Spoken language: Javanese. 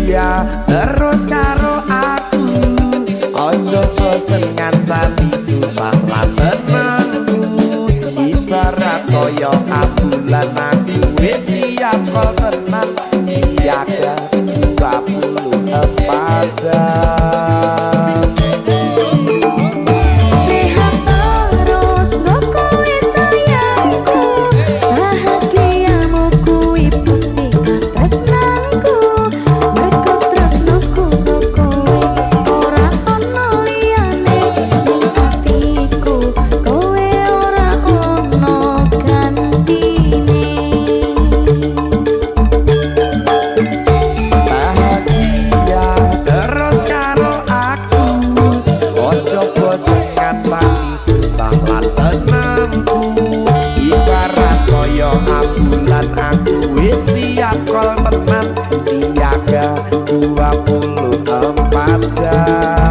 bahagia terus karo aku. Ojo bosen ngancani susah lan senengku. Ibarat koyo abulan aku wis siap kok tenang. Siaga 24 jam. Sehat terus nggo kowe sayangku. Bahagiamu kuwi bukti katresnanku. Mergo tresnoku nggo kowe ora ono liyane. Ning atiku kowe ora ono gantine. Bahagia terus karo aku. Ojo bosen ngancani susah lan senengku. Ibarat koyo abulan aku wis siap kol tenan. Siaga 24 jam.